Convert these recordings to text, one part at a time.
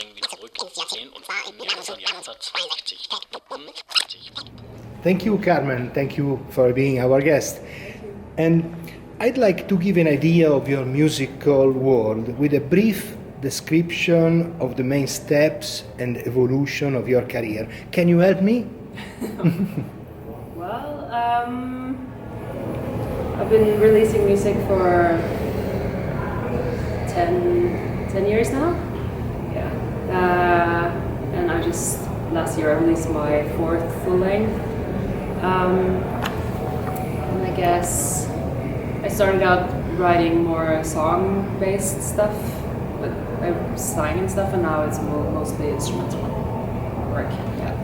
springen wir zurück 10 und 1960. Thank you, Carmen. Thank you for being our guest. And I'd like to give an idea of your musical world with a brief description of the main steps and evolution of your career. Can you help me? Well, I've been releasing music for 10 years now. Yeah. And last year I released my 4th full length. And I guess I started out writing more song-based stuff, but I sang and stuff, and now it's mostly instrumental work. Yeah.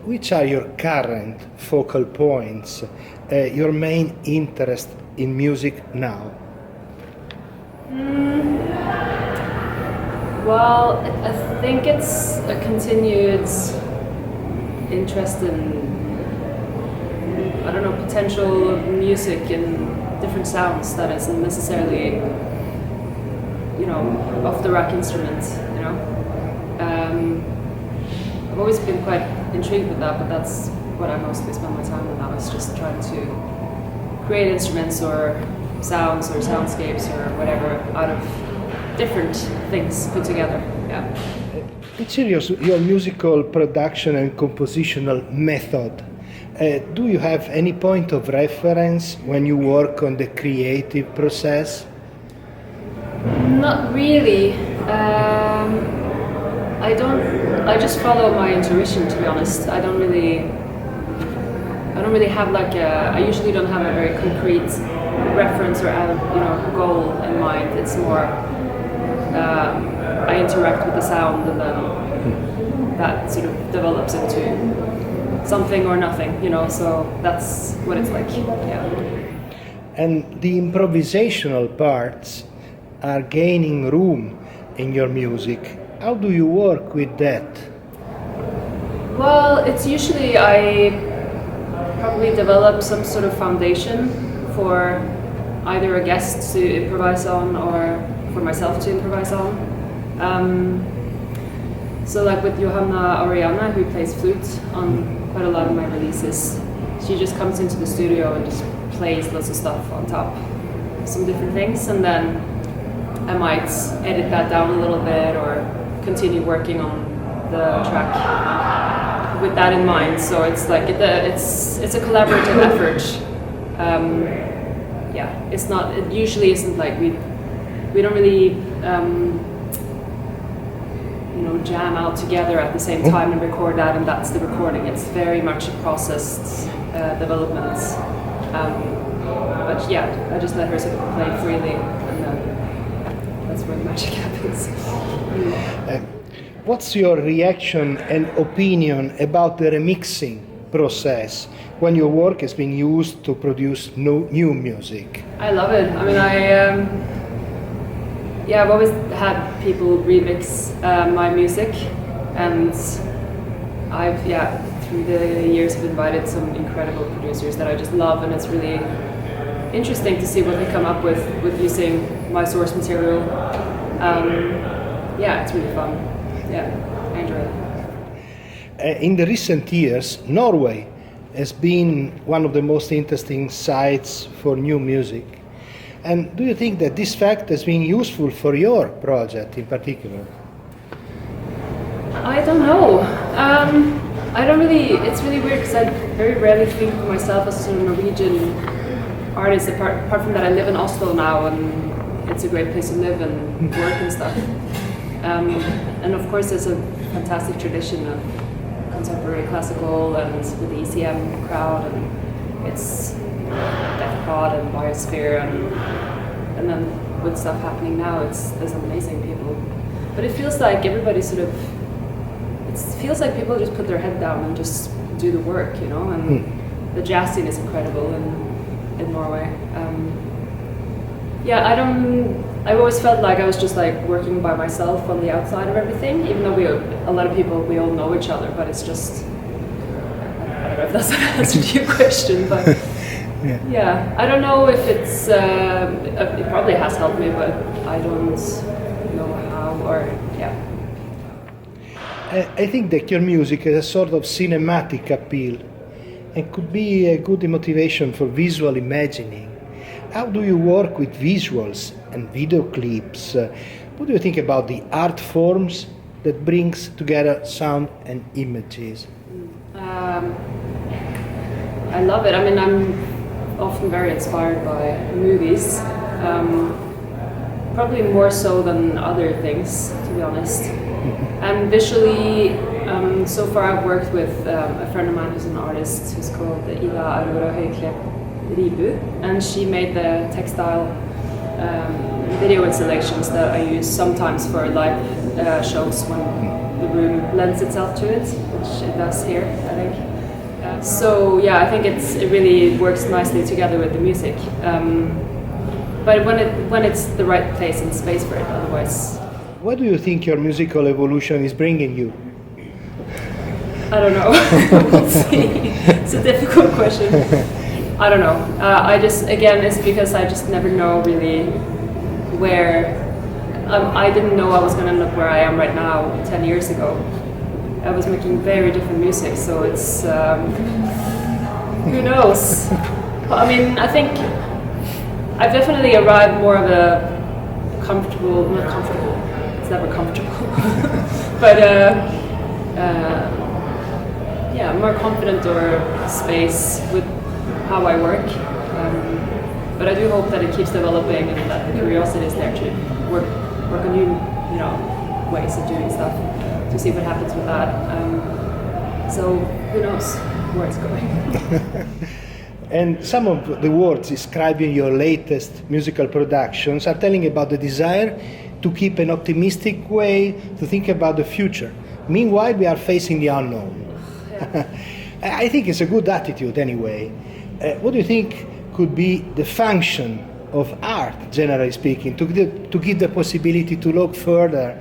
Which are your current focal points, your main interest in music now? Well, I think it's a continued interest in, potential music and different sounds that isn't necessarily, off-the-rack instruments, I've always been quite intrigued with that, but that's what I mostly spend my time on now, is just trying to create instruments or sounds or soundscapes or whatever out of different things put together. Yeah. Which is your musical production and compositional method? Do you have any point of reference when you work on the creative process? Not really. I just follow my intuition, to be honest. I don't really have I usually don't have a very concrete reference or goal in mind. It's more I interact with the sound, and then that sort of develops into something or nothing, so that's what it's like. Yeah. And the improvisational parts are gaining room in your music. How do you work with that? Well, it's usually I probably develop some sort of foundation for either a guest to improvise on or for myself to improvise on. So like with Johanna Oriana, who plays flute on quite a lot of my releases, she just comes into the studio and just plays lots of stuff on top, some different things, and then I might edit that down a little bit or continue working on the track with that in mind. So it's like it's a collaborative effort. It usually isn't like we don't really jam out together at the same time and record that, and that's the recording. It's very much a processed development. But yeah, I just let her sort of play freely, and then that's where the magic happens. What's your reaction and opinion about the remixing process when your work is being used to produce new music? I love it. I mean, I've always had people remix my music, and I've through the years have invited some incredible producers that I just love, and it's really interesting to see what they come up with using my source material. It's really fun. Yeah, I enjoy it. In the recent years, Norway has been one of the most interesting sites for new music. And do you think that this fact has been useful for your project in particular? I don't know. It's really weird because I very rarely think of myself as a sort of Norwegian artist, apart from that I live in Oslo now, and it's a great place to live and work and stuff. And of course there's a fantastic tradition of contemporary classical and with the ECM crowd, and it's Death Pod and Biosphere, and then with stuff happening now, there's amazing people. But it feels like everybody it feels like people just put their head down and just do the work, and the jazz scene is incredible in Norway. I've always felt like I was just like working by myself on the outside of everything, even though a lot of people, we all know each other, but it's just, I don't know if that's an answer to your question, but I don't know if it probably has helped me, but I don't know how or yeah. I think that your music has a sort of cinematic appeal and could be a good motivation for visual imagining. How do you work with visuals and video clips? What do you think about the art forms that brings together sound and images? I love it. I mean, I'm often very inspired by movies, probably more so than other things, to be honest. And visually, so far I've worked with a friend of mine who's an artist who's called Ida Aurora Høyklepp Ribu, and she made the textile video installations that I use sometimes for live shows when the room lends itself to it, which it does here, I think. So yeah, I think it really works nicely together with the music. But when it's the right place and space for it, otherwise. What do you think your musical evolution is bringing you? I don't know. We'll see. It's a difficult question. I don't know. It's because I just never know really where. I didn't know I was going to end up where I am right now 10 years ago. I was making very different music, so it's who knows. I mean, I think I've definitely arrived more of a not comfortable. It's never comfortable, but yeah, more confident or space with how I work. But I do hope that it keeps developing and that the curiosity is there to work on new, ways of doing stuff to see what happens with that. So who knows where it's going. And some of the words describing your latest musical productions are telling about the desire to keep an optimistic way to think about the future. Meanwhile, we are facing the unknown. Yeah. I think it's a good attitude anyway. What do you think could be the function of art, generally speaking, to give the possibility to look further,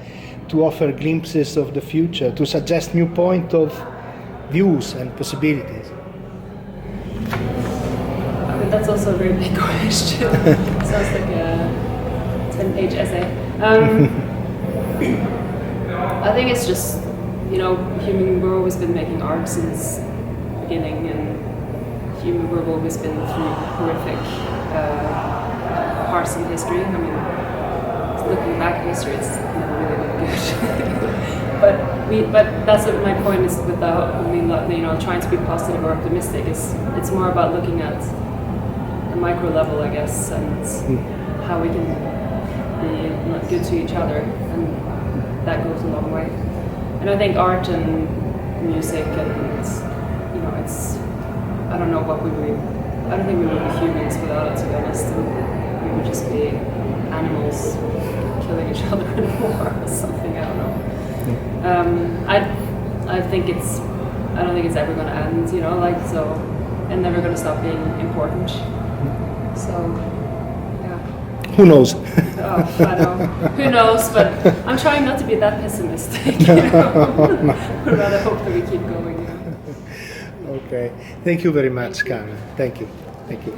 to offer glimpses of the future, to suggest new point of views and possibilities? I mean, that's also a very big question. Sounds like a 10-page essay. I think it's just, we've always been making art since the beginning, and we've always been through horrific parts in history. I mean, looking back at history, it's never really been good. but that's what my point is with trying to be positive or optimistic. It's more about looking at the micro level, I guess, and how we can be good to each other, and that goes a long way. And I think art and music and it's I don't know what we would. I don't think we would be humans without it, to be honest. We would just be animals killing each other in war or something. I don't know. I don't think it's ever going to end. And never going to stop being important. So, yeah. Who knows? I know. Who knows? But I'm trying not to be that pessimistic. I'd rather hope that we keep going. Okay. Thank you very much, Carmen. Thank you. Thank you.